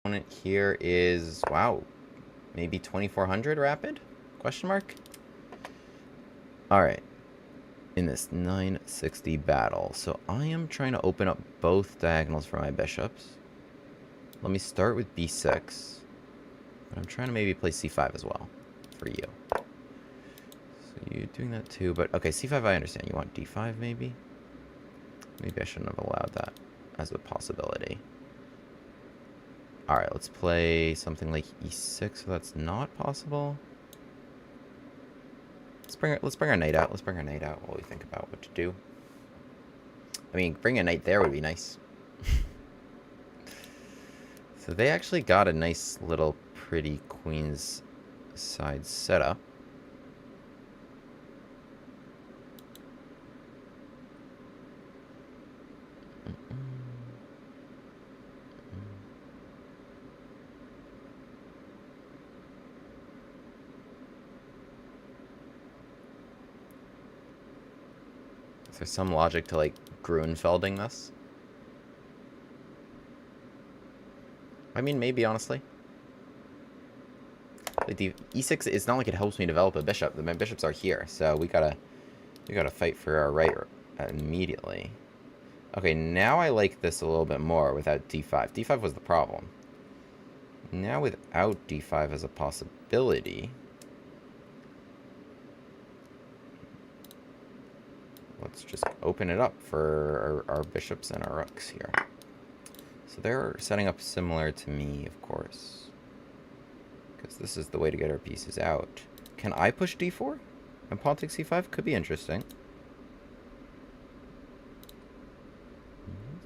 Opponent here is, wow, maybe 2400 rapid? Question mark? Alright. In this 960 battle. So I am trying to open up both diagonals for my bishops. Let me start with b6. But I'm trying to maybe play c5 as well for you. So you're doing that too, but okay, c5 I understand. You want d5 maybe? Maybe I shouldn't have allowed that as a possibility. Alright, let's play something like e6, so that's not possible. Let's bring our knight out. Let's bring our knight out while we think about what to do. I mean, bring a knight there would be nice. So they actually got a nice little pretty queen's side setup. Is there some logic to, like, Grunfelding this? I mean, maybe, honestly. Like, the e6, it's not like it helps me develop a bishop. My bishops are here, so we gotta fight for our right immediately. Okay, now I like this a little bit more without d5. d5 was the problem. Now without d5 as a possibility... Let's just open it up for our bishops and our rooks here. So they're setting up similar to me, of course. Because this is the way to get our pieces out. Can I push d4? And pawn takes c5? Could be interesting.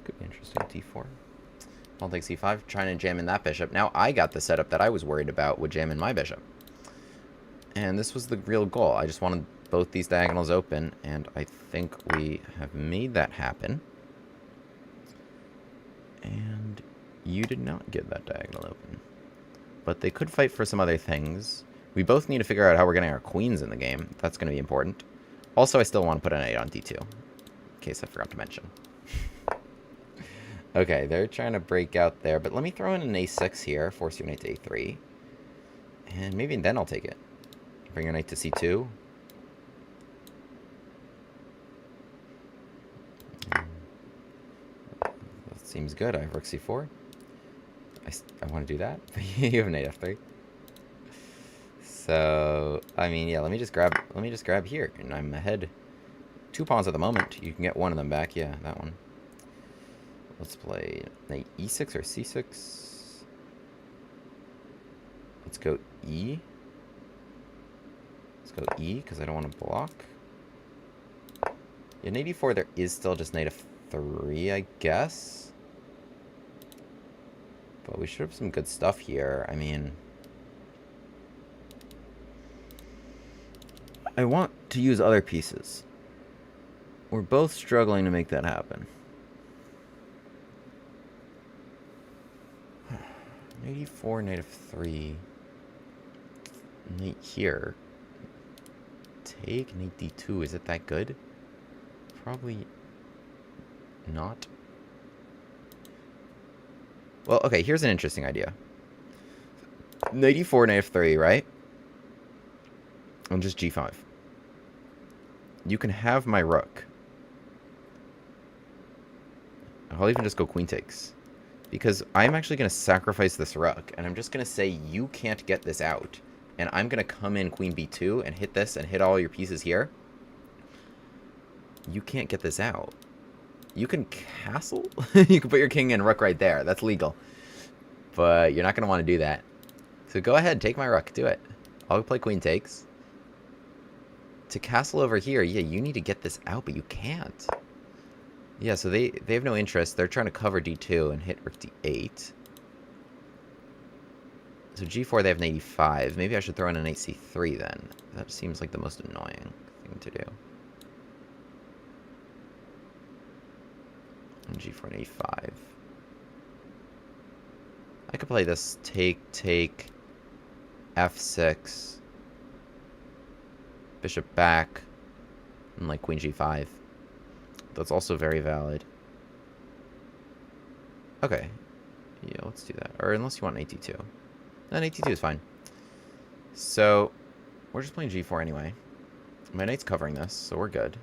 Could be interesting, d4. Pawn takes c5, trying to jam in that bishop. Now I got the setup that I was worried about would jam in my bishop. And this was the real goal. I just wanted both these diagonals open, and I think we have made that happen. And you did not get that diagonal open. But they could fight for some other things. We both need to figure out how we're getting our queens in the game. That's going to be important. Also, I still want to put an 8 on d2. In case I forgot to mention. Okay, they're trying to break out there. But let me throw in an a6 here. Force your knight to a3. And maybe then I'll take it. Bring your knight to c2. Seems good. I have rook c4. I want to do that. You have knight f3. So I mean, yeah. Let me just grab here, and I'm ahead. 2 pawns at the moment. You can get one of them back. Yeah, that one. Let's play knight e6 or c6. Let's go e. Let's go e because I don't want to block. Yeah, knight e4. There is still just knight f3, I guess. But we should have some good stuff here. I mean, I want to use other pieces. We're both struggling to make that happen. Knight e4, knight f3. Knight here. Take knight d2. Is it that good? Probably not. Well, okay, here's an interesting idea. Knight e4, knight f3, right? And just g5. You can have my rook. I'll even just go queen takes. Because I'm actually going to sacrifice this rook, and I'm just going to say you can't get this out. And I'm going to come in queen b2 and hit this and hit all your pieces here. You can't get this out. You can castle? You can put your king and rook right there. That's legal. But you're not going to want to do that. So go ahead, take my rook. Do it. I'll play queen takes. To castle over here, yeah, you need to get this out, but you can't. Yeah, so they have no interest. They're trying to cover d2 and hit rook d8. So g4, they have knight e5. Maybe I should throw in a knight c3 then. That seems like the most annoying thing to do. And g4 and a5. I could play this take, f6, bishop back, and like queen g5. That's also very valid. Okay. Yeah, let's do that. Or unless you want an AT2. Then AT2 is fine. So, we're just playing G4 anyway. My knight's covering this, so we're good.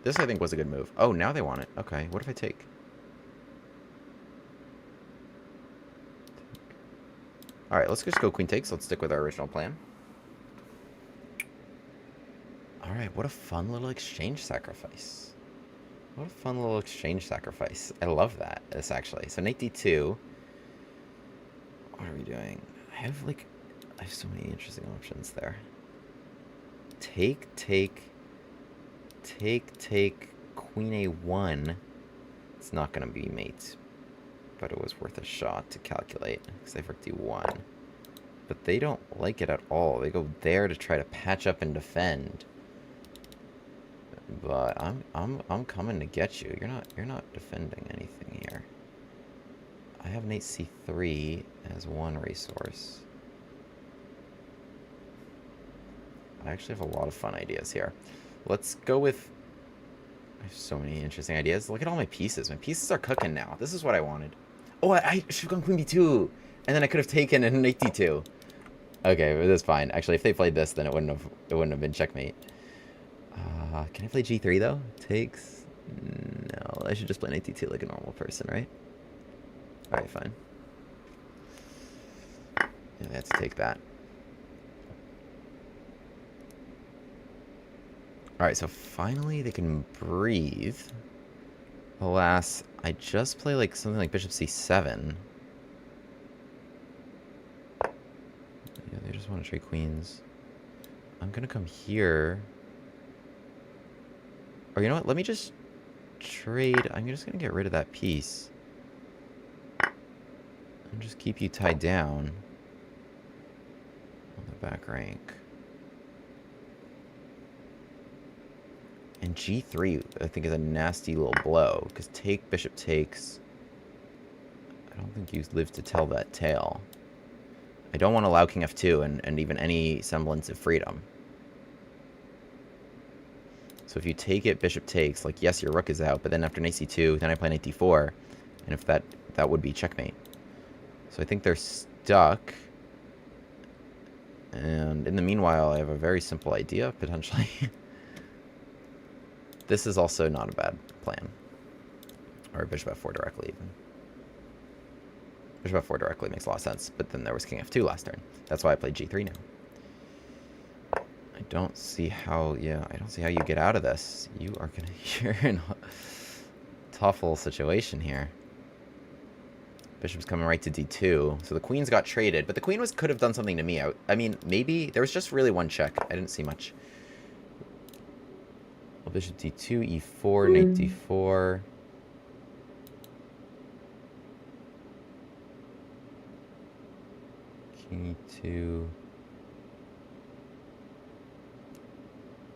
This, I think, was a good move. Oh, now they want it. Okay, what if I take? Alright, let's just go queen takes. Let's stick with our original plan. Alright, what a fun little exchange sacrifice. What a fun little exchange sacrifice. I love that, this actually. So, knight d2. What are we doing? I have so many interesting options there. Take, queen a1. It's not going to be mate, but it was worth a shot to calculate because they've rook d1. But they don't like it at all. They go there to try to patch up and defend. But I'm coming to get you. You're not defending anything here. I have knight c3 as one resource. I actually have a lot of fun ideas here. Let's go with... I have so many interesting ideas. Look at all my pieces. My pieces are cooking now. This is what I wanted. Oh, I should have gone queen b2. And then I could have taken a knight d2. Okay, but that's fine. Actually, if they played this, then it wouldn't have been checkmate. Can I play g3 though? Takes... No, I should just play knight d2 like a normal person, right? Alright, fine. Yeah, let's take that. Alright, so finally they can breathe. Alas, I just play like something like bishop c7. Yeah, they just want to trade queens. I'm gonna come here. Or you know what? Let me just trade. I'm just gonna get rid of that piece. And just keep you tied down on the back rank. And g3, I think, is a nasty little blow. Because take, bishop takes. I don't think you live to tell that tale. I don't want to allow king f2 and even any semblance of freedom. So if you take it, bishop takes, like, yes, your rook is out, but then after knight c2, then I play knight d4, and if that would be checkmate. So I think they're stuck. And in the meanwhile, I have a very simple idea, potentially. This is also not a bad plan. Or bishop f4 directly, even. Bishop f4 directly makes a lot of sense, but then there was king f2 last turn. That's why I played g3 now. I don't see how, yeah, I don't see how you get out of this. You're in a tough little situation here. Bishop's coming right to d2. So the queen's got traded, but the queen could have done something to me. I mean, maybe, there was just really one check. I didn't see much. Well, bishop d2, e4, knight d4. King e2.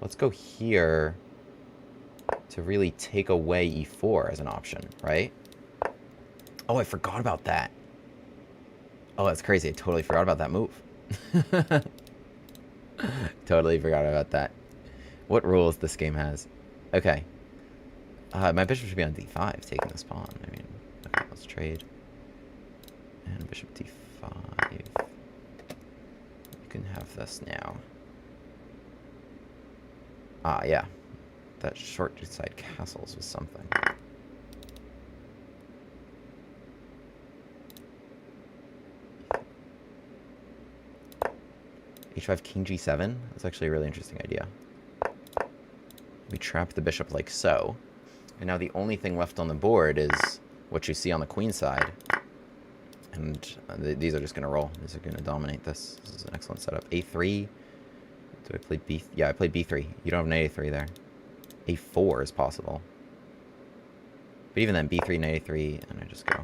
Let's go here to really take away e4 as an option, right? Oh, I forgot about that. Oh, that's crazy. I totally forgot about that move. Totally forgot about that. What rules this game has. Okay. My bishop should be on d5, taking this pawn. I mean, okay, let's trade. And bishop d5. You can have this now. Ah, yeah. That short side castles was something. h5, king g7. That's actually a really interesting idea. We trap the bishop like so. And now the only thing left on the board is what you see on the queen side. And these are just going to roll. These are going to dominate this. This is an excellent setup. a3. Do I play b? Yeah, I played b3. You don't have knight a3 there. a4 is possible. But even then, b3, knight a3, and I just go.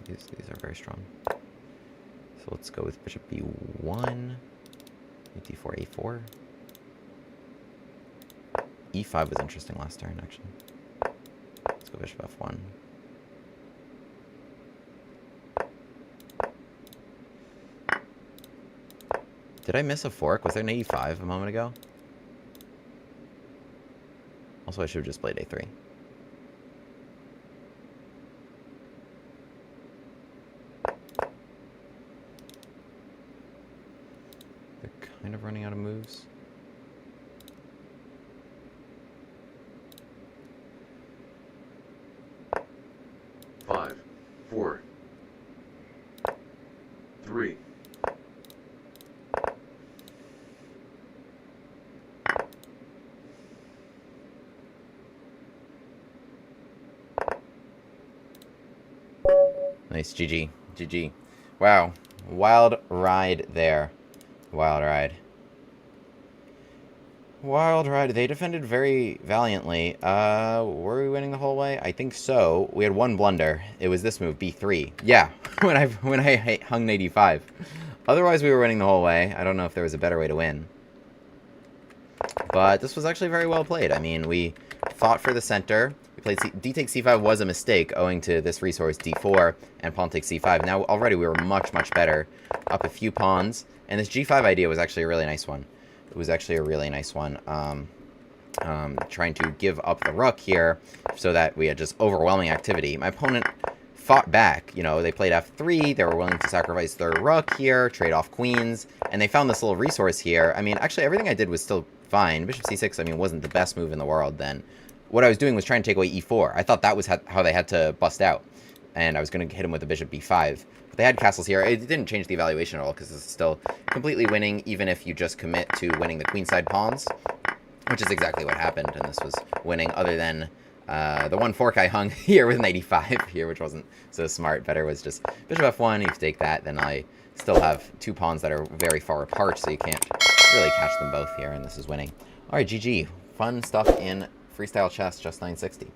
These are very strong. So let's go with bishop b1. Knight d4, a4. e5 was interesting last turn, actually. Let's go bishop f1. Did I miss a fork? Was there an e5 a moment ago? Also, I should have just played a3. kind of running out of moves. Five, four, three. Nice, GG. GG. Wow. Wild ride there. Wild ride. Wild ride. They defended very valiantly. Were we winning the whole way? I think so. We had one blunder. It was this move, B3. Yeah, when I hung knight e5. Otherwise, we were winning the whole way. I don't know if there was a better way to win. But this was actually very well played. I mean, we fought for the center. We played d takes c5 was a mistake owing to this resource d4 and pawn takes c5. Now, already we were much, much better. Up a few pawns. And this g5 idea was actually a really nice one. It was actually a really nice one. Trying to give up the rook here so that we had just overwhelming activity. My opponent fought back. You know, they played f3. They were willing to sacrifice their rook here, trade off queens, and they found this little resource here. I mean, actually, everything I did was still fine. Bishop c6, I mean, wasn't the best move in the world then. What I was doing was trying to take away e4. I thought that was how they had to bust out, and I was going to hit him with the bishop b5. But they had castles here. It didn't change the evaluation at all because it's still completely winning, even if you just commit to winning the queenside pawns, which is exactly what happened, and this was winning, other than the one fork I hung here with knight e5 here, which wasn't so smart. Better was just bishop f1. If you take that, then I still have two pawns that are very far apart, so you can't really catch them both here, and this is winning. All right, GG. Fun stuff in freestyle chess, Chess960.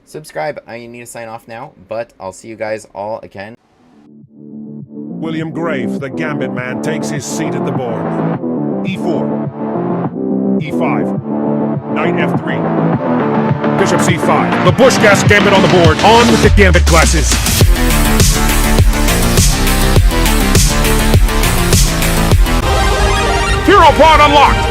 Subscribe. I need to sign off now, but I'll see you guys all again. William Grave, the gambit man, takes his seat at the board. e4, e5, knight f3, bishop c5. The Bushcast gambit on the board. On with the gambit classes. Hero pawn unlocked.